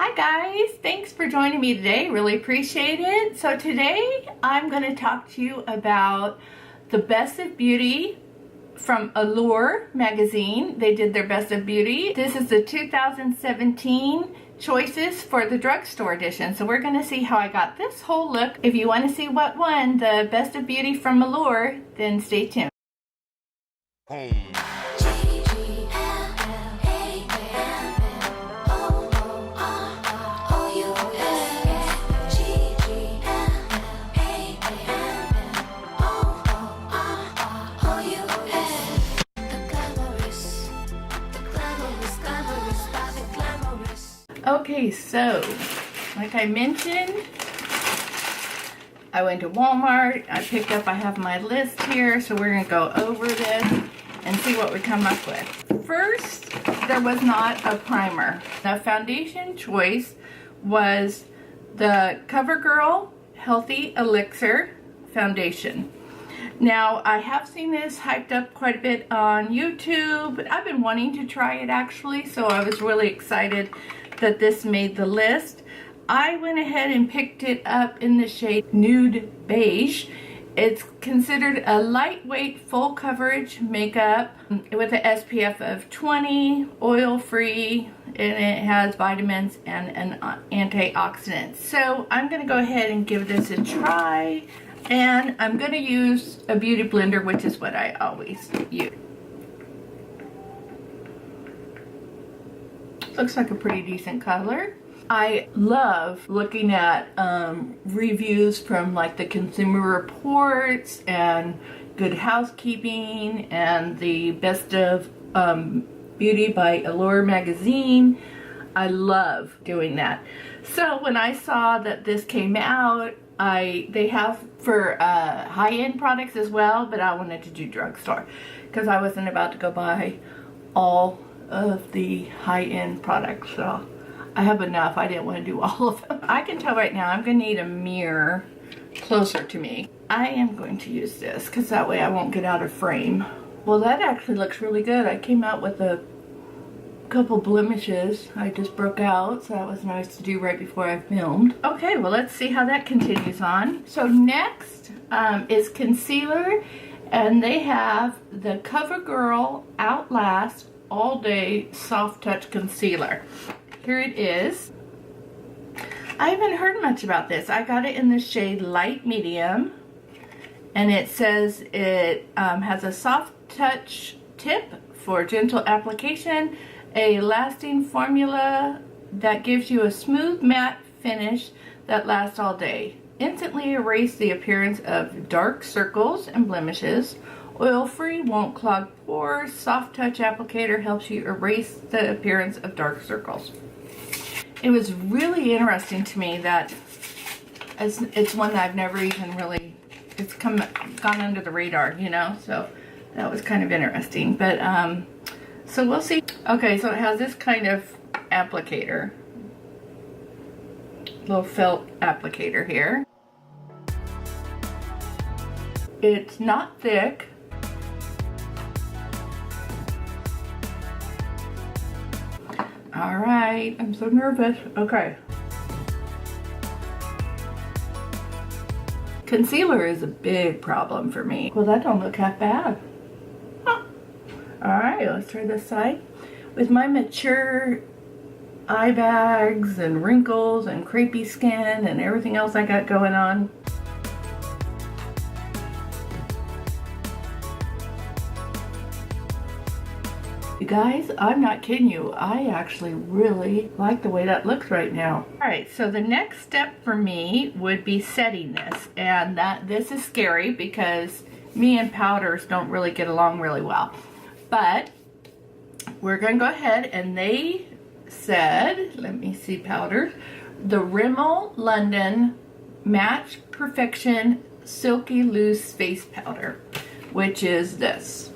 Hi guys, thanks for joining me today. Really appreciate it. So today I'm going to talk to you about the Best of Beauty from Allure Magazine. They did their Best of Beauty. This is the 2017 choices for the drugstore edition. So we're going to see how I got this whole look. If you want to see what won the Best of Beauty from Allure, then stay tuned. Okay, so like I mentioned, I went to Walmart. I have my list here, so we're going to go over this and see what we come up with. First, there was not a primer. The foundation choice was the CoverGirl Healthy Elixir foundation. Now, I have seen this hyped up quite a bit on YouTube, but I've been wanting to try it actually, so I was really excited that this made the list. I went ahead and picked it up in the shade Nude Beige. It's considered a lightweight full coverage makeup with an SPF of 20, oil-free, and it has vitamins and an antioxidant. So I'm going to go ahead and give this a try, and I'm going to use a beauty blender, which is what I always use. Looks like a pretty decent color. I love looking at reviews from like the Consumer Reports and Good Housekeeping and the Best of Beauty by Allure Magazine. I love doing that. So when I saw that this came out, they have for high-end products as well, but I wanted to do drugstore because I wasn't about to go buy all of the high-end products, so I have enough. I didn't want to do all of them. I can tell right now I'm going to need a mirror closer to me. I am going to use this because that way I won't get out of frame. Well, that actually looks really good. I came out with a couple blemishes. I just broke out, so that was nice to do right before I filmed. Okay, well, let's see how that continues on. So next is concealer, and they have the CoverGirl Outlast All Day Soft Touch Concealer. Here it is. I haven't heard much about this. I got it in the shade Light Medium, and it says it has a soft touch tip for gentle application, a lasting formula that gives you a smooth matte finish that lasts all day. Instantly erase the appearance of dark circles and blemishes. Oil-free, won't clog pores. Soft touch applicator helps you erase the appearance of dark circles. It was really interesting to me that it's one that I've never even really, it's gone under the radar, you know, so that was kind of interesting. But so we'll see. Okay, so it has this kind of applicator, little felt applicator here. It's not thick. All right, I'm so nervous. Okay. Concealer is a big problem for me. Well, that don't look half bad. Huh. All right, let's try this side. With my mature eye bags and wrinkles and crepey skin and everything else I got going on, you guys, I'm not kidding you. I actually really like the way that looks right now. All right, so the next step for me would be setting this. And this is scary because me and powders don't really get along really well. But we're going to go ahead, and they said, let me see powders, the Rimmel London Match Perfection Silky Loose Face Powder, which is this.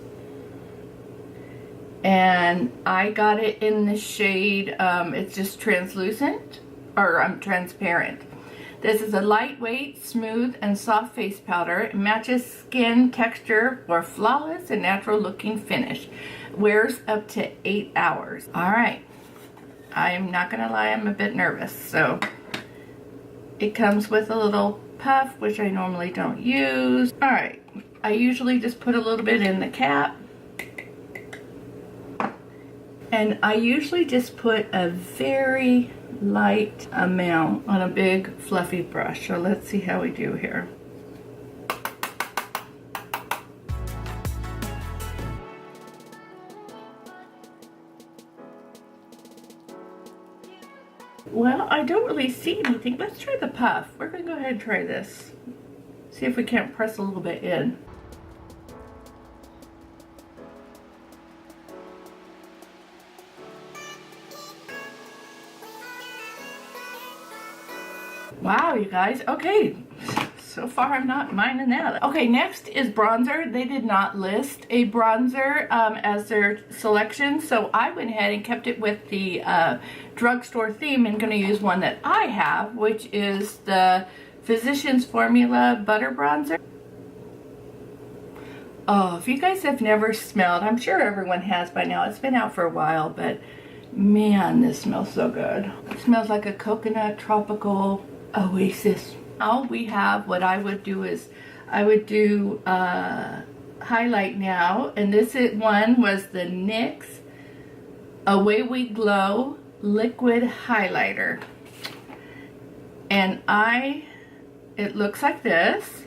And I got it in the shade, it's just translucent, or transparent. This is a lightweight, smooth, and soft face powder. It matches skin texture for flawless and natural looking finish. Wears up to 8 hours. All right. I'm not gonna lie, I'm a bit nervous. So it comes with a little puff, which I normally don't use. All right, I usually just put a little bit in the cap. And I usually just put a very light amount on a big fluffy brush. So let's see how we do here. Well, I don't really see anything. Let's try the puff. We're gonna go ahead and try this. See if we can't press a little bit in. Wow, you guys. Okay, so far I'm not minding that. Okay, next is bronzer. They did not list a bronzer as their selection, so I went ahead and kept it with the drugstore theme and going to use one that I have, which is the Physicians Formula Butter Bronzer. Oh, if you guys have never smelled, I'm sure everyone has by now. It's been out for a while, but man, this smells so good. It smells like a coconut tropical oasis. All we have, what I would do is I would do highlight now, and this one was the NYX Away We Glow liquid highlighter, and it looks like this.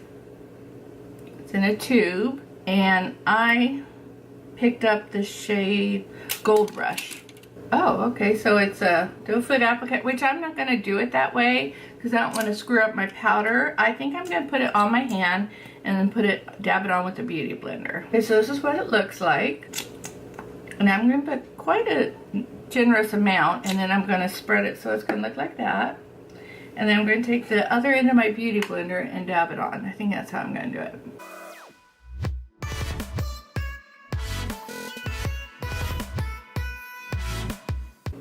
It's in a tube, and I picked up the shade Gold Rush. Oh, okay, so it's a doe foot applicator, which I'm not going to do it that way because I don't want to screw up my powder. I think I'm going to put it on my hand and then dab it on with a beauty blender. Okay, so this is what it looks like. And I'm going to put quite a generous amount, and then I'm going to spread it so it's going to look like that. And then I'm going to take the other end of my beauty blender and dab it on. I think that's how I'm going to do it.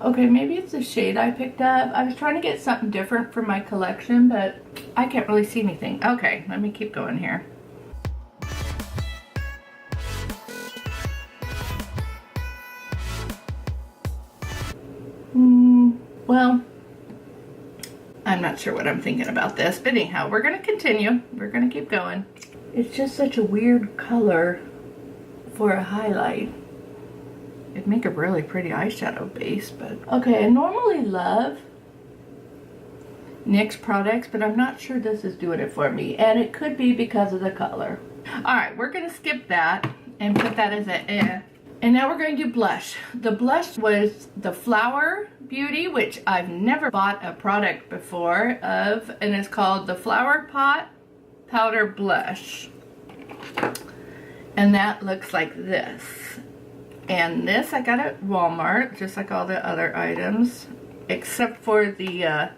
Okay, maybe it's the shade I picked up. I was trying to get something different for my collection, but I can't really see anything. Okay, let me keep going here. Well, I'm not sure what I'm thinking about this, but anyhow, we're going to continue. We're going to keep going. It's just such a weird color for a highlight. It'd make a really pretty eyeshadow base, but okay. I normally love NYX products, but I'm not sure this is doing it for me, and it could be because of the color. All right, we're gonna skip that and put that as a and now we're going to do blush. The blush was the Flower Beauty, which I've never bought a product before of, and it's called the Flower Pot Powder Blush, and that looks like this. And this I got at Walmart, just like all the other items, except for the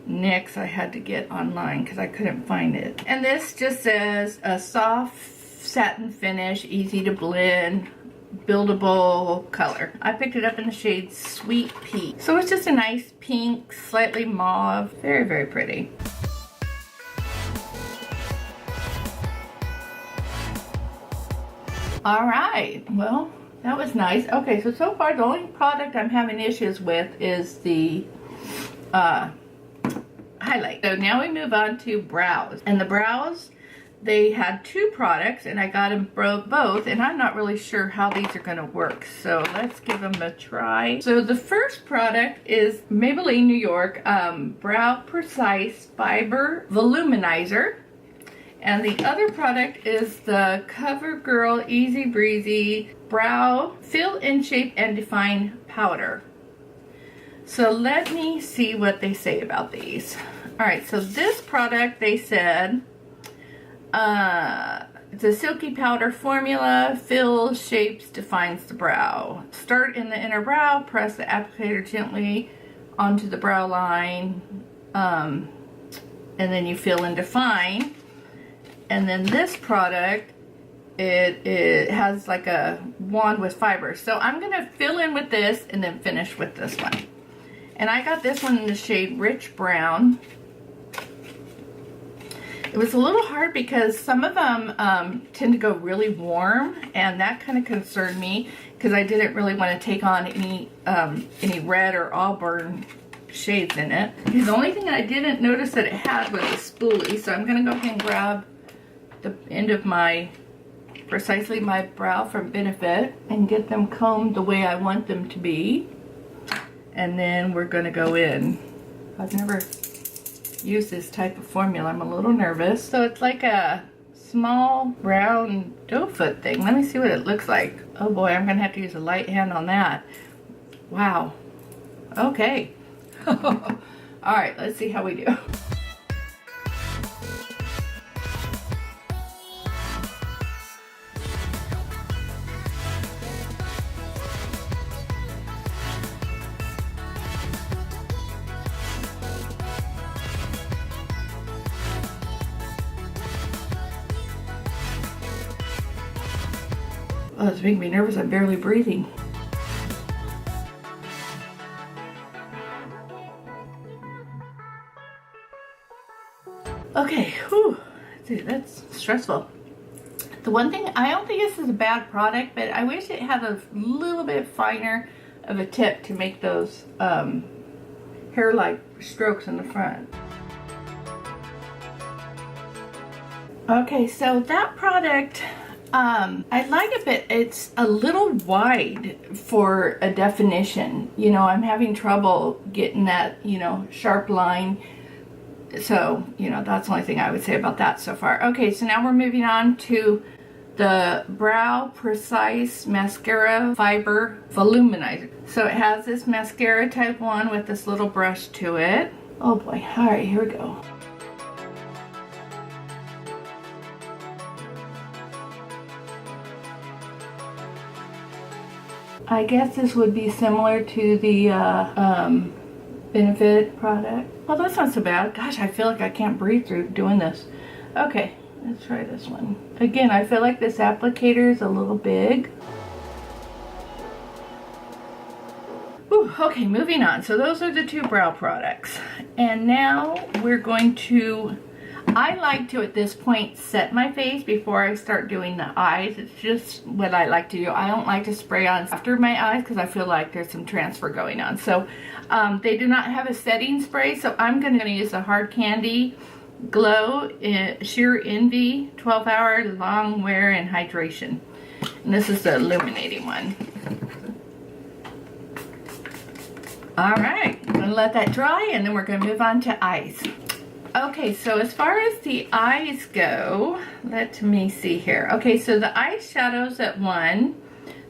NYX I had to get online because I couldn't find it. And this just says a soft satin finish, easy to blend, buildable color. I picked it up in the shade Sweet Pea. So it's just a nice pink, slightly mauve, very, very pretty. All right, well, that was nice. Okay, so far the only product I'm having issues with is the highlight. So now we move on to brows. And the brows, they had two products and I got them both, and I'm not really sure how these are going to work. So let's give them a try. So the first product is Maybelline New York Brow Precise Fiber Voluminizer. And the other product is the CoverGirl Easy Breezy Brow Fill in Shape and Define Powder. So let me see what they say about these. Alright, so this product, they said, it's a silky powder formula, fills, shapes, defines the brow. Start in the inner brow, press the applicator gently onto the brow line, and then you fill and define. And then this product, it has like a wand with fibers. So I'm going to fill in with this and then finish with this one. And I got this one in the shade Rich Brown. It was a little hard because some of them tend to go really warm, and that kind of concerned me because I didn't really want to take on any red or auburn shades in it. The only thing I didn't notice that it had was a spoolie, so I'm going to go ahead and grab the end of precisely my brow from Benefit and get them combed the way I want them to be. And then we're going to go in. I've never used this type of formula. I'm a little nervous. So it's like a small round doe foot thing. Let me see what it looks like. Oh boy, I'm going to have to use a light hand on that. Wow. Okay. Alright, let's see how we do. Oh, it's making me nervous. I'm barely breathing. Okay, whew, dude, that's stressful. The one thing, I don't think this is a bad product, but I wish it had a little bit finer of a tip to make those hair-like strokes in the front. Okay, so that product, I like it, but it's a little wide for a definition. You know, I'm having trouble getting that, you know, sharp line. So, you know, that's the only thing I would say about that so far. Okay, so now we're moving on to the Brow Precise Mascara Fiber Voluminizer. So it has this mascara type 1 with this little brush to it. Oh boy, all right, here we go. I guess this would be similar to the Benefit product. Well, that's not so bad. Gosh, I feel like I can't breathe through doing this. Okay, let's try this one. Again, I feel like this applicator is a little big. Whew, okay, moving on. So those are the two brow products. And now we're going to, I like to at this point set my face before I start doing the eyes. It's just what I like to do. I don't like to spray on after my eyes because I feel like there's some transfer going on. So they do not have a setting spray, so I'm going to use the Hard Candy Glow Sheer Envy 12-hour long wear and hydration. And this is the illuminating one. Alright, I'm going to let that dry and then we're going to move on to eyes. Okay, so as far as the eyes go, let me see here. Okay, so the eyeshadows at one,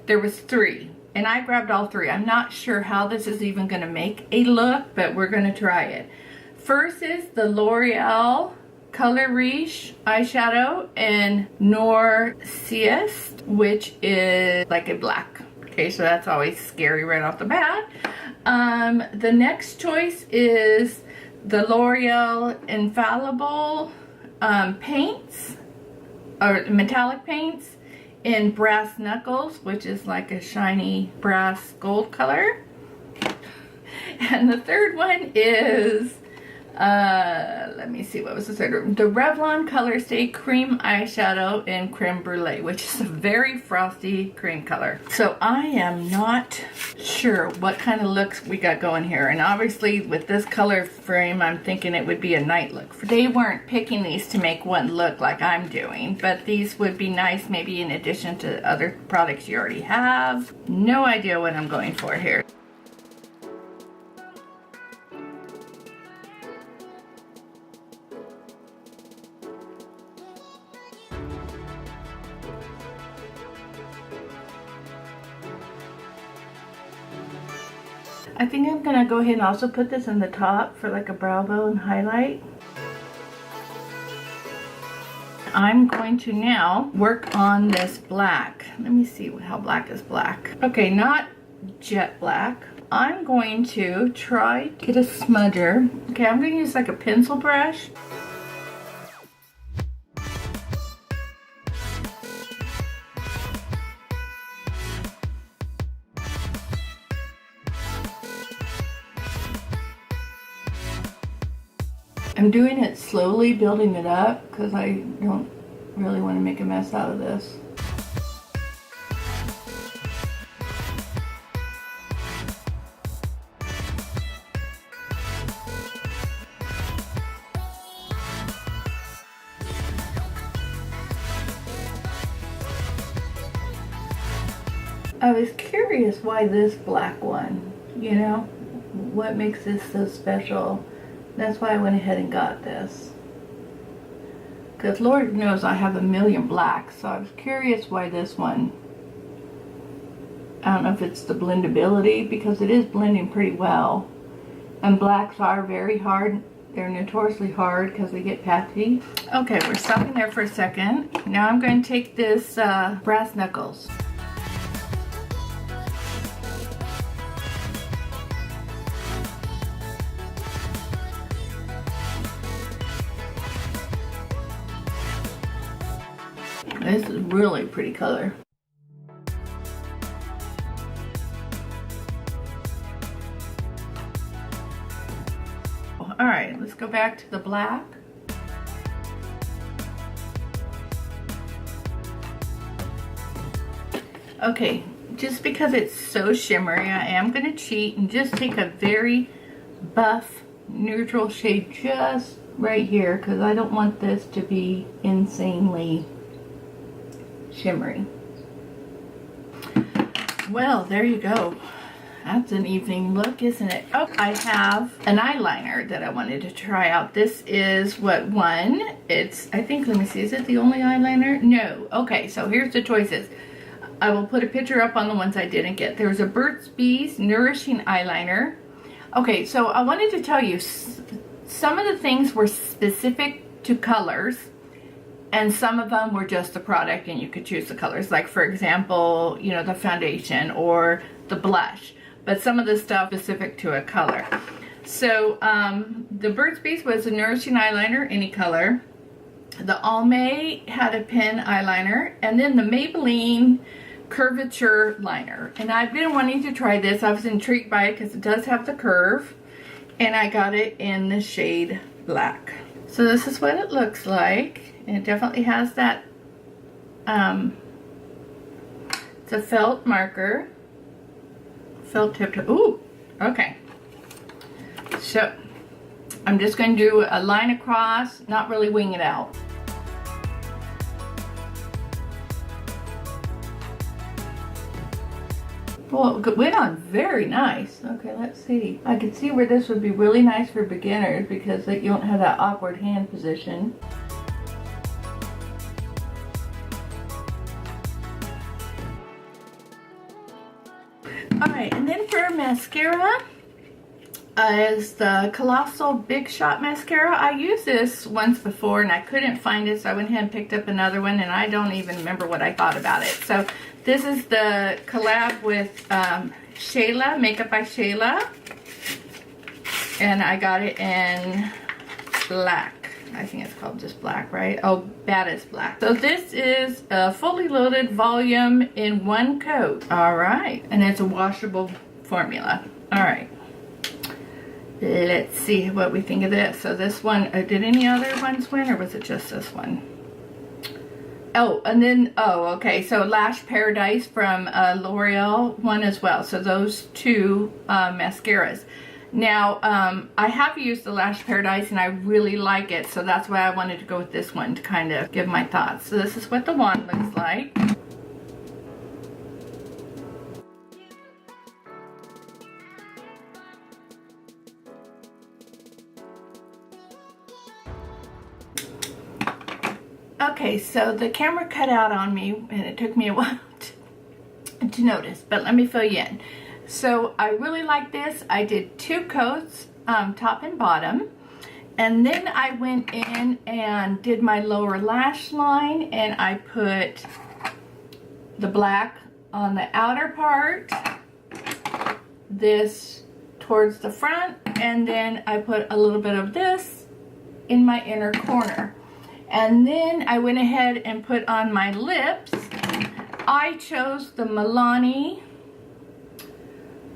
there was 3. And I grabbed all 3. I'm not sure how this is even going to make a look, but we're going to try it. First is the L'Oreal Color Riche eyeshadow in Noir Sieste, which is like a black. Okay, so that's always scary right off the bat. The next choice is the L'Oreal Infallable paints, or metallic paints, in Brass Knuckles, which is like a shiny brass gold color. And the third one is, let me see, what was the third one? The Revlon Color Stay Cream Eyeshadow in Creme Brulee, which is a very frosty cream color. So I am not sure what kind of looks we got going here. And obviously with this color frame, I'm thinking it would be a night look. They weren't picking these to make one look like I'm doing, but these would be nice maybe in addition to other products you already have. No idea what I'm going for here. I think I'm going to go ahead and also put this in the top for like a brow bone highlight. I'm going to now work on this black. Let me see how black is black. Okay, not jet black. I'm going to try to get a smudger. Okay, I'm going to use like a pencil brush. I'm doing it slowly, building it up, because I don't really want to make a mess out of this. I was curious why this black one, you know, what makes this so special. That's why I went ahead and got this. Because Lord knows I have a million blacks, so I was curious why this one. I don't know if it's the blendability, because it is blending pretty well. And blacks are very hard. They're notoriously hard because they get patchy. Okay, we're stopping there for a second. Now I'm going to take this brass knuckles. This is really pretty color. All right, let's go back to the black. Okay, just because it's so shimmery, I am going to cheat and just take a very buff neutral shade just right here, because I don't want this to be insanely shimmery. Well, there you go. That's an evening look, isn't it? Oh, I have an eyeliner that I wanted to try out. This is what one. It's, I think, let me see, is it the only eyeliner? No. Okay, so here's the choices. I will put a picture up on the ones I didn't get. There's a Burt's Bees Nourishing Eyeliner. Okay, so I wanted to tell you, some of the things were specific to colors, and some of them were just the product and you could choose the colors. Like, for example, you know, the foundation or the blush. But some of the stuff specific to a color. So the Burt's Bees was a nourishing eyeliner, any color. The Almay had a pen eyeliner, and then the Maybelline Curvitude liner. And I've been wanting to try this. I was intrigued by it because it does have the curve, and I got it in the shade black. So this is what it looks like. And it definitely has that. It's a felt marker. Felt tip. Ooh, okay. So I'm just going to do a line across, not really wing it out. Well, it went on very nice. Okay, let's see. I could see where this would be really nice for beginners because you don't have that awkward hand position. Alright, and then for mascara is the Colossal Big Shot Mascara. I used this once before and I couldn't find it, so I went ahead and picked up another one, and I don't even remember what I thought about it. So this is the collab with Shayla, Makeup by Shayla, and I got it in black. I think it's called just black, right? Oh, Baddest Black. So this is a fully loaded volume in one coat. All right. And it's a washable formula. All right. Let's see what we think of this. So this one, did any other ones win, or was it just this one? Oh, and then, oh, okay. So Lash Paradise from L'Oreal won as well. So those two mascaras. Now, I have used the Lash Paradise and I really like it, so that's why I wanted to go with this one to kind of give my thoughts. So this is what the wand looks like. Okay, so the camera cut out on me and it took me a while to notice, but let me fill you in. So I really like this. I did 2 coats, top and bottom. And then I went in and did my lower lash line, and I put the black on the outer part, this towards the front, and then I put a little bit of this in my inner corner. And then I went ahead and put on my lips. I chose the Milani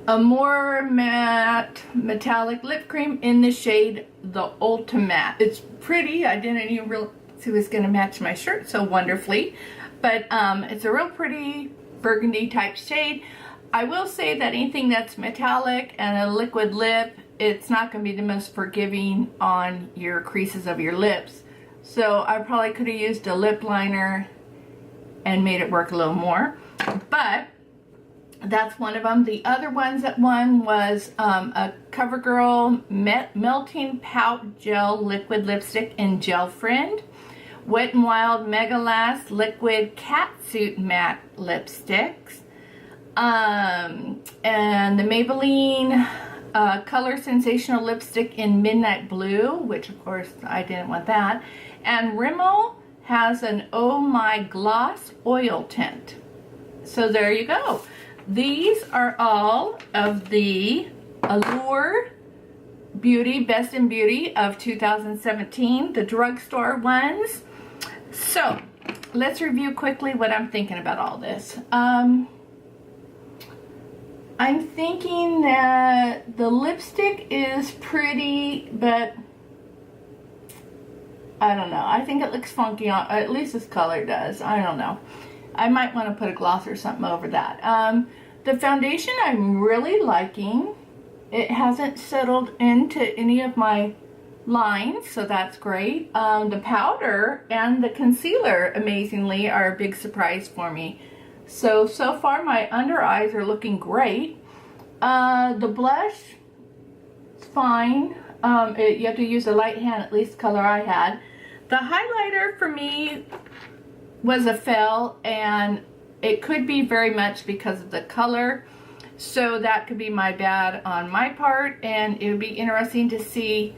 Allure Matte Metallic Lip Cream in the shade The Ultimate. It's pretty. I didn't even realize it was going to match my shirt so wonderfully. But it's a real pretty burgundy type shade. I will say that anything that's metallic and a liquid lip, it's not going to be the most forgiving on your creases of your lips. So I probably could have used a lip liner and made it work a little more. But That's one of them. The other ones that won was a CoverGirl Melting Pout Gel Liquid Lipstick in Gel Friend. Wet n Wild Mega Last Liquid Catsuit Matte Lipsticks. And the Maybelline Color Sensational Lipstick in Midnight Blue, which of course I didn't want that. And Rimmel has an Oh My Gloss Oil Tint. So there you go. These are all of the Allure Beauty Best in Beauty of 2017, the drugstore ones. So let's review quickly what I'm thinking about all this. I'm thinking that the lipstick is pretty, but I don't know. I think it looks funky on, at least this color does. I don't know. I might want to put a gloss or something over that. The foundation I'm really liking. It hasn't settled into any of my lines, so that's great. The powder and the concealer, amazingly, are a big surprise for me. So far my under eyes are looking great. The blush is fine. You have to use a light hand, at least the color I had. The highlighter for me was a fail, and it could be very much because of the color. So that could be my bad on my part, and it would be interesting to see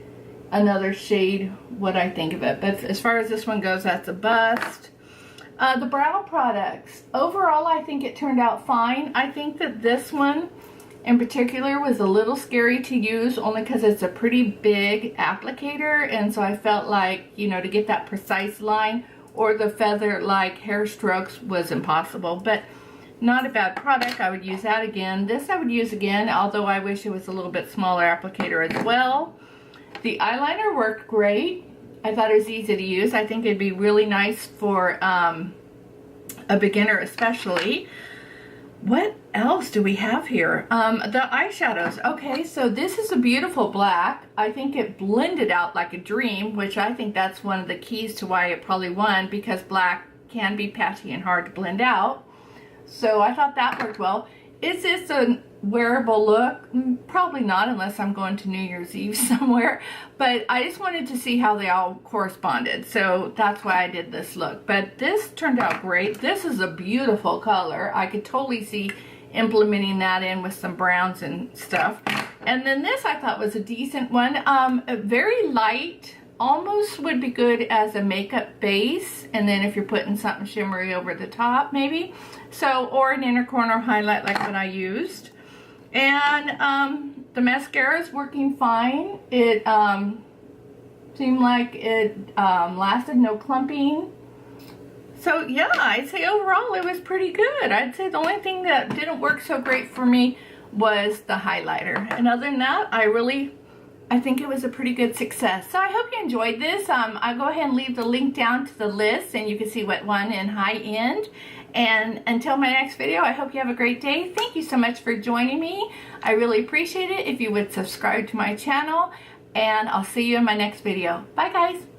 another shade what I think of it. But as far as this one goes, that's a bust. The brow products, overall I think it turned out fine. I think that this one in particular was a little scary to use, only because it's a pretty big applicator, and so I felt like, you know, to get that precise line or the feather like hair strokes was impossible. But not a bad product. I would use that again. This I would use again, although I wish it was a little bit smaller applicator as well. The eyeliner worked great. I thought it was easy to use. I think it'd be really nice for a beginner especially. What else do we have here? The eyeshadows. Okay, so this is a beautiful black. I think it blended out like a dream, which I think that's one of the keys to why it probably won, because black can be patchy and hard to blend out. So I thought that worked well. Is this a wearable look? Probably not, unless I'm going to New Year's Eve somewhere. But I just wanted to see how they all corresponded. So that's why I did this look. But this turned out great. This is a beautiful color. I could totally see implementing that in with some browns and stuff. And then this I thought was a decent one. Very light. Almost would be good as a makeup base, and then if you're putting something shimmery over the top maybe, so, or an inner corner highlight like what I used. And the mascara is working fine. It seemed like it lasted, no clumping. So yeah, I'd say overall it was pretty good. I'd say the only thing that didn't work so great for me was the highlighter, and other than that I think it was a pretty good success. So I hope you enjoyed this. I'll go ahead and leave the link down to the list, and you can see what won in high end. And until my next video, I hope you have a great day. Thank you so much for joining me. I really appreciate it if you would subscribe to my channel, and I'll see you in my next video. Bye guys.